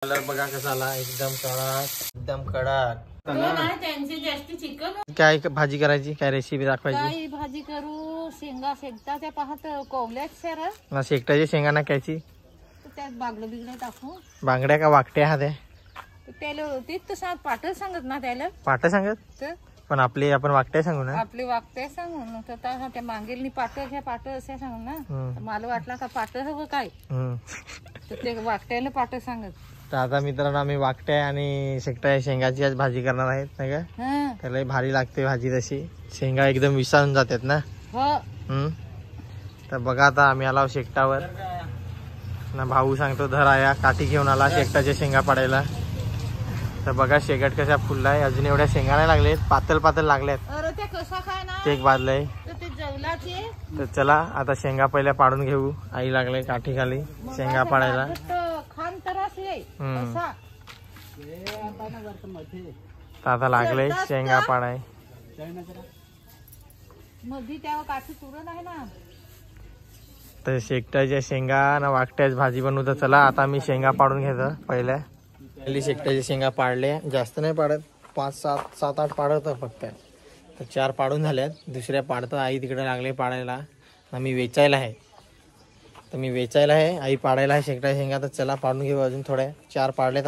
Colour बघा कसा आला, एकदम कडक, एकदम कडक. चिकन काय भाजी करायची, काय रेसिपी दाखवायची? काय भाजी करू? शेंगा शेकटाच्या पाहत कोवल्याच सर ना शेकटाची शेंगा ना खायची. त्यात बागलं बिगलं टाकू. बांगड्या का वाकट्या हा ते? त्याला तेच तर सांग, पाट सांगत ना त्याला. पाट सांगत तर पण आपली आपण वाकट्या सांगू ना. आपली वागते सांगू ना. तर त्या मागेल पाट घ्या, पाट असे सांगू ना. मला वाटला का पाट हवं काय, तर ते वाकट्याला पाट सांगत. तर आता मित्रांनो आम्ही वाकट्या आणि शेकट्या शेंगाची आज भाजी करणार आहेत नाही का. त्याला भारी लागते भाजी, तशी शेंगा एकदम विसाळून जातात ना. तर बघा आता आम्ही आलो शेकटावर ना. भाऊ सांगतो धर आया, काठी घेऊन आला शेकटाच्या शेंगा पाडायला. तर बघा शेकट कशा फुललाय, अजून एवढ्या शेंगा नाही लागलेत, पातळ पातळ लागल्यात. अरे ते कसा काय ना, ते एक बाजलंय. ते जेवलाचे. तर चला आता शेंगा पहिल्या पाडून घेऊ. आई लागले काठी खाली शेंगा पाडायला. खान तरास ये असा. तर आता लागले शेंगा पाडाय. मधी त्या काठी पुरण आहे ना. तर शेकटाच्या शेंगा ना वाकट्याच भाजी बनवू. तर चला आता मी शेंगा पाडून घेतो. पहिल्या शेकटाच्या शेंगा पाडल्या, जास्त नाही पाडत, 5-7-8 पाडत फक्त. तर 4 पाडून झाल्यात, दुसऱ्या पाडतं. आई तिकडे लागले पाडायला ना. मी वेचायला आहे, तर मी वेचायला आहे, आई पाडायला आहे शेकटाच्या शेंगा. तर चला पाडून घेऊ. अजून थोड्या 4 पाडल्यात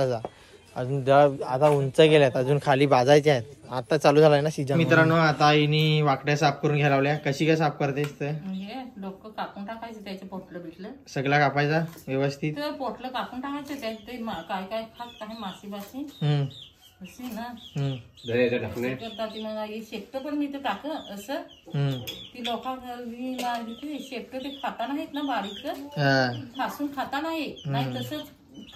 अजून आता उंच गेल्यात, अजून खाली बाजायचे आहेत. आता चालू झालाय ना सीजन. मित्रांनो आता आईनी वाकड्या साफ करून घ्यायला लावल्या. कशी काय साफ करतेस? तर डोकं कापून टाकायचं, त्याचे पोटलं बिटलं सगळा कापायचा व्यवस्थित. पोटलं कापून टाकायचं. त्यात ते काय काय खात काय मासी बासी अशी ना. शेकट पण मी तर टाक असं. ती लोकांनी शेकट ते खाता नाहीत ना, बारीक फासून खाता नाही तसंच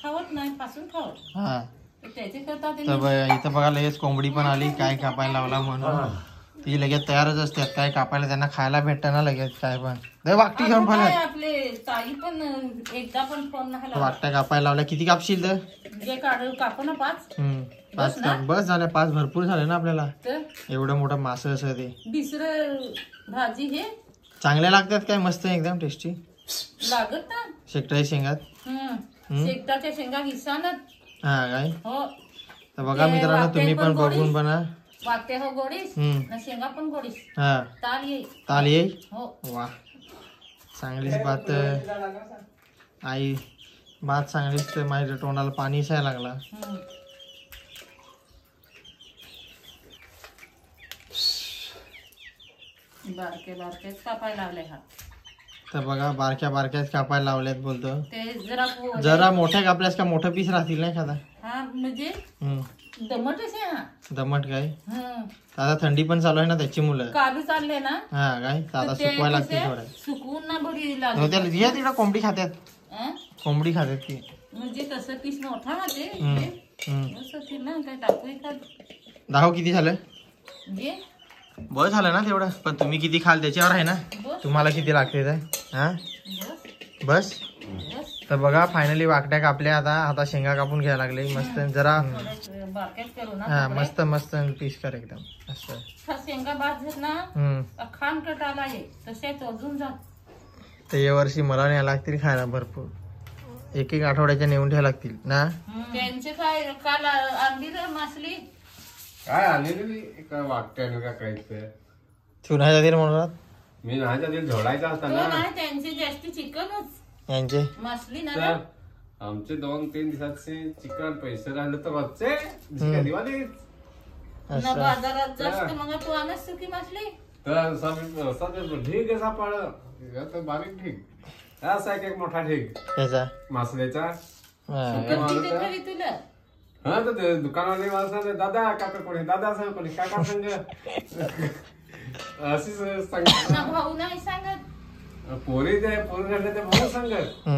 खावत नाही, फासून खावत. त्याचे करता इथं बघा लगेच कोंबडी पण आली, काय कापायला लावला म्हणून. ती लगेच तयारच असतात, काय कापायला त्यांना खायला भेटतं ना लगेच. काय पण वाकटी घेऊन पण आपले ताई पण एकदा पण फोन नाही. वाकट्या कापायला लावल्या. किती कापशील? तर जे कापू ना 5 बस झाल्या. 5 भरपूर झाले ना आपल्याला. एवढं मोठं मासं असं ते. दुसरं भाजी हे चांगल्या लागतात काय? मस्त एकदम टेस्टी लागत ना शेकटाच्या शेंगात. शेकटाच्या शेंगा विसानत. हा काय? हो. तर बघा मित्रांनो तुम्ही पण बघून बना. वाकटे हो गोडीस, शेंगा पण गोडीस. हा ताल येईल. हो वा, चांगलीच बात आई. बात चांगलीच. तर माझ्या तोंडाला पाणी यायला लागला. बारके बारकेच कापायला लावले. हा तर बघा बारक्या बारक्याच कापायला लावल्यात बोलतो. ते जरा मोठ्या कापल्यास का मोठं पीस राहतील नाही खाता. हा म्हणजे दमटच आहे. हा दमट काय? आता थंडी पण चालू आहे ना, त्याची मुलं कालू चालले ना. हा काय? आता सुकवायला लागते थोडं. सुकवून ना बरी लागते. तिकडं कोंबडी खात्यात. कोंबडी खात्यात की म्हणजे तसं पीस मोठा ना ते ना. काय टाकू दाखव किती झालं. घे बस झालं ना तेवढं. पण तुम्ही किती खाल त्याच्यावर आहे ना, तुम्हाला किती लागते. हा बस. तर बघा फायनली वाकट्या कापल्या. आता शेंगा कापून घ्यायला लागले. मस्त जरा हा मस्त मस्त पीस कर एकदम असं. शेंगा भाजत ना खान कटाला आहे तसेच अजून जा. तर या वर्षी मला न्यायला लागतील खायला भरपूर. 1-1 आठवड्याच्या नेऊन ठेवायला लागतील ना. त्यांचे काय काल आणली रे मासली. काय आलेली का वाकट्याने का काहीच चुनाच्या तेल म्हणून मी नाच्या तेल झोडायचा असताना त्यांचे जास्ती चिकनच यांचे मासली ना. आमचे 2-3 दिवसाचे चिकन पैसे राहिले तर रोजचे दिवाळीत बाजारात जास्त. मग तू आणस की मासली तर ढीग असा पाळ तर बारीक ढीग असा एक मोठा ढीग त्याचा मासल्याचा. तुला हा तर दुकानवाले माणसाने दादा काका कोणी दादा सांग कोणी काका सांग अशीच सांग. भाऊ नाही सांगत. पोरी ते भाऊ सांगत.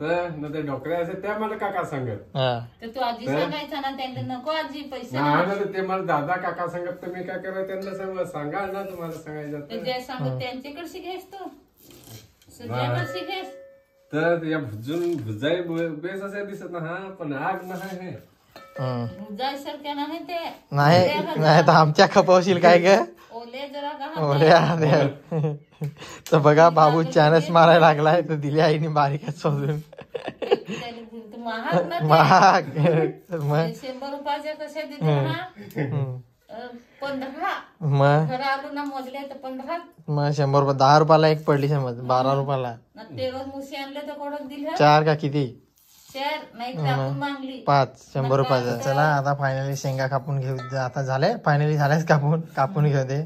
तर न ते डोकरे असे त्या मला काका सांगत. तर तू आजी सांगायचा ना त्यांना. नको आजी पैसे नाही ते मला दादा काका सांगत. तर मी काय करायचं त्यांना सांगा ना तुम्हाला सांगायचं. जे सांगत त्यांच्याकडे शिकायस तू सुजाकडे शिकायस. तर या भुजाई बेस असे दिसत ना. हा पण आग नाही भुजाईसारख्या नाही ते. नाही तर आमच्या खपवशील काय ग. ओले जरा तर बघा बाबू चॅनस मारायला लागलाय. तर दिली आईने बारीकच सोडून. महाग ना ते. महाग मग 100 रुपयाच्या कशा देते ना हम्म. 15. मग घरा आलो ना मोजले तर 15. मग 100 रुपये 10 रुपयाला एक पडली समज 12 रुपयाला ना तेव्हा मुशी आणले तर कोडक दिलं 4 का किती 4 नाही टाकून मागली 5 100 रुपयाचा. चला आता फायनली शेंगा कापून घेऊ. आता झाले फायनली झालेच कापून घेऊ दे.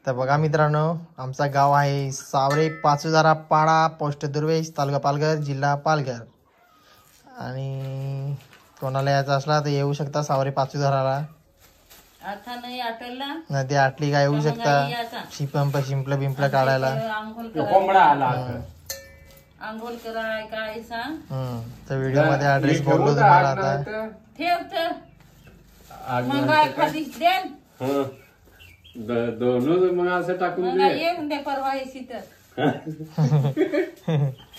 तर बघा मित्रांनो, आमचा गाव आहे सावरे पाचुजारा पाडा, पोस्ट दुर्वेश, तालुका पालघर, जिल्हा पालघर. आणि कोणाला यायचं असला तर येऊ शकता सावरे पाचुजाराला. आता नाही आटलला नदी आटली का येऊ शकता शिंपलं बिंपलं काढायला. आंघोळ कोंबडा आला आंघोळ कराय काय सांग. तर व्हिडिओ मध्ये ऍड्रेस बोललो तुम्हाला. आता ठेवत मग एखादी देन दोन मग असं टाकून मग दे. येऊन दे परवा येशी तर.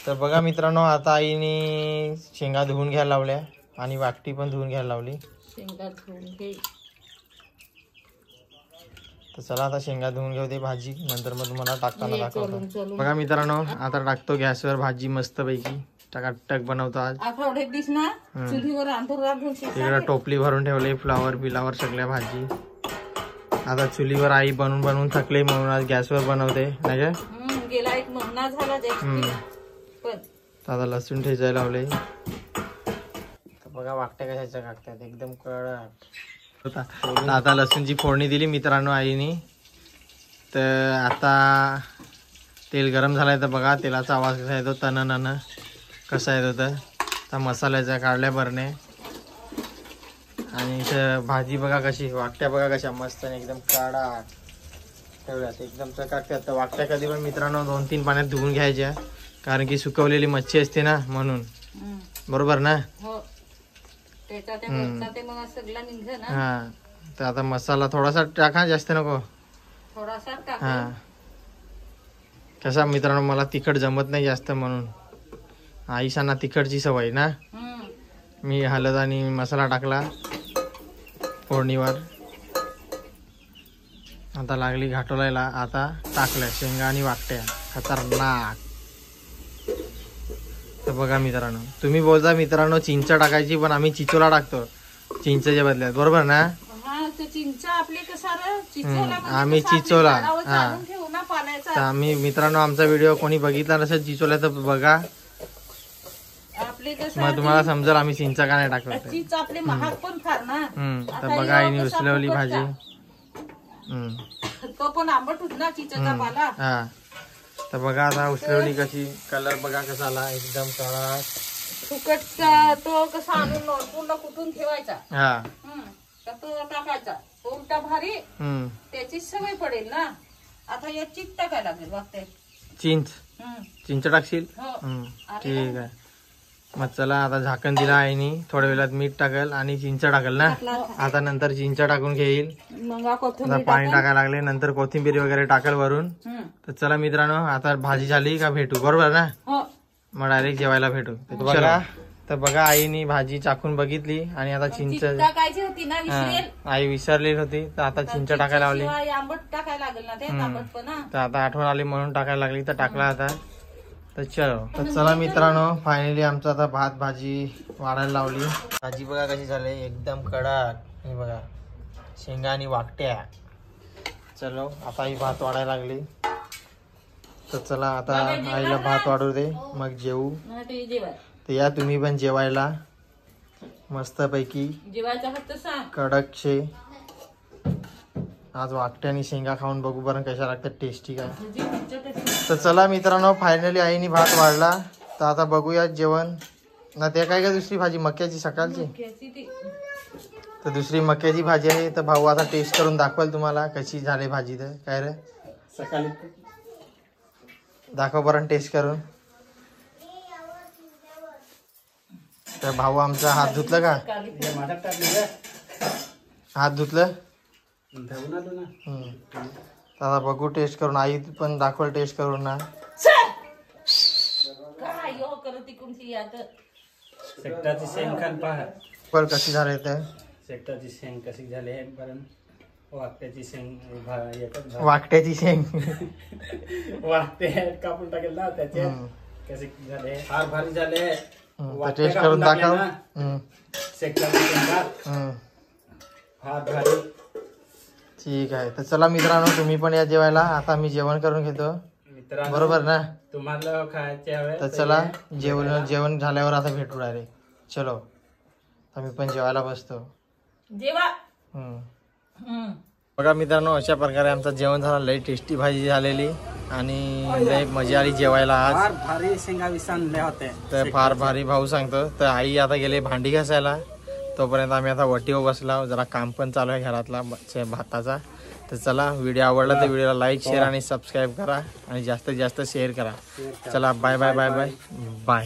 तर बघा मित्रांनो, आता आईने शेंगा धुवून घ्यायला लावल्या आणि वाकटी पण धुवून घ्यायला लावली. शेंगा धुवून घे. तर चला आता शेंगा धुवून घेऊ दे भाजी, नंतर मग तुम्हाला टाकताना दाखवतो. चलून बघा मित्रांनो, आता टाकतो गॅसवर भाजी मस्त पैकी टकाटक बनवतो आज. आठवडे दिस ना चुलीवर आंधूर राहून तिकडे टोपली भरून ठेवले फ्लावर बिलावर सगळ्या भाजी. आता चुलीवर आई बनवून थकले म्हणून आज गॅसवर बनवते नाही का. गेला 1 महिना झाला जास्त. पण आता लसूण ठेचायला लावले. तर बघा वाकट्या कशाच्या काढतात एकदम कडक. आता लसूणची फोडणी दिली मित्रांनो आईने. तर आता तेल गरम झालाय. तर बघा तेलाचा आवाज कसा येतो, तन कसा येतो. तर आता मसाल्याचा काढल्या बरणे. आणि इथं भाजी बघा कशी, वाकट्या बघा कशा मस्त एकदम काढा ठेवल्यात एकदम चकाकतात. तर वाकट्या कधी पण मित्रांनो 2-3 पाण्यात धुवून घ्यायच्या, कारण की सुकवलेली मच्छी असते ना म्हणून. बरोबर ना. हो त्याचा ते मग सगळा निघ ना. हा. तर आता मसाला थोडासा टाका, जास्त नको. थोडासा टाक. हा. कसा मित्रांनो, मला तिखट जमत नाही जास्त म्हणून. आईशांना तिखटची सवय ना. मी हळद आणि मसाला टाकला फोडणीवर. आता लागली घाटोलायला. आता टाकल्या शेंगा आणि वाकट्या खतरनाक. तर बघा मित्रांनो, तुम्ही बोलता मित्रांनो चिंच टाकायची, पण आम्ही चिचोला टाकतो चिंचच्या बदल्यात. बरोबर ना. चिंच आपले आम्ही चिचोला. हा. तर आम्ही मित्रांनो, आमचा व्हिडिओ कोणी बघितला नसेल चिचोला तर बघा, मग तुम्हाला समजेल आम्ही चिंच का नाही टाकत. चीज आपले महाग पण फार ना. तर बघा आईने उचलवली भाजी. तो पण आंबट होत ना चिंचेचा पाला. हा. तर बघा आता उचलवली कशी, कलर बघा कसा आला एकदम काळा. फुकटचा तो कसा आणून पूर्ण कुठून ठेवायचा. हा. तर तो टाकायचा उलटा भारी. त्याची सवय पडेल ना. आता या चीज टाकायला लागेल बघते. चिंच टाकशील. ठीक आहे. मग चला आता झाकण दिला आईनी. थोड्या वेळात मीठ टाकल आणि चिंच टाकल ना. आता नंतर चिंच टाकून घेईल. आता पाणी टाकायला लागले, नंतर कोथिंबीर वगैरे टाकल वरून. तर चला मित्रांनो, आता भाजी झाली का भेटू. बरोबर ना. मग डायरेक्ट जेवायला भेटू. तर बघा आईनी भाजी चाकून बघितली आणि आता चिंच टाकायची होती ना. आई विसरली होती, तर आता चिंच टाकायला लावली. आंबट टाकायला लागेल ना ते आंबटपणा. तर आता आठवण आली म्हणून टाकायला लागली, तर टाकला आता. तर चलो. तर चला मित्रांनो, फायनली आमचा आता भात भाजी वाढायला लावली. भाजी बघा कशी झाली एकदम कडक. हे बघा शेंगा आणि वाकट्या. चलो आता ही भात वाढायला लागली. तर चला आता आईला भात वाढू दे, मग जेवू. तर या तुम्ही पण जेवायला मस्त पैकी कडक शे. आज वाकट्या आणि शेंगा खाऊन बघू बरं कशा लागतात, टेस्टी काय. तर चला मित्रांनो, फायनली आईने भात वाढला. तर आता बघूया जेवण ना. ते काय का दुसरी भाजी मक्याची सकाळची. तर दुसरी मक्याची भाजी आहे. तर भाऊ आता टेस्ट करून दाखवाल तुम्हाला कशी झाली भाजी. तर काय रे सकाळी दाखव बरं टेस्ट करून. तर भाऊ आमचा हात धुतलं का. हात धुतलं. आता बघू टेस्ट करून. आई पण दाखवल टेस्ट करून ना. शेकटाची शेंग खान पहा. पण कशी झाली तर. शेकटाची शेंग कशी झाली आहे कारण वाकट्याची शेंग वाकट्याची शेंग वाकटे कापून टाकेल ना त्याचे. कसे झाले फार भारी झाले. तर टेस्ट करून दाखव. ठीक आहे. तर चला मित्रांनो, तुम्ही पण या जेवायला. आता मी जेवण करून घेतो, बरोबर ना? तुम्हाला खायचे हवे तर चला, जेवण झाल्यावर आता भेटू डायरेक्ट. चलो, आम्ही पण जेवायला बसतो. जेवा. बघा मित्रांनो, अशा प्रकारे आमचं जेवण झालं. लई टेस्टी भाजी झालेली आणि लई मजा आली जेवायला आज. भारी शेंगा विसरले होते. तर फार भारी भाऊ सांगतो. तर आई आता गेले भांडी घासायला, तोपर्यंत आम्ही आता वटीवर बसला. जरा काम पण चालू आहे घरातला भाताचा. तर चला, व्हिडिओ आवडला तर व्हिडिओला लाईक, शेअर आणि सबस्क्राईब करा आणि जास्तीत जास्त शेअर करा. चला, bye bye bye bye bye.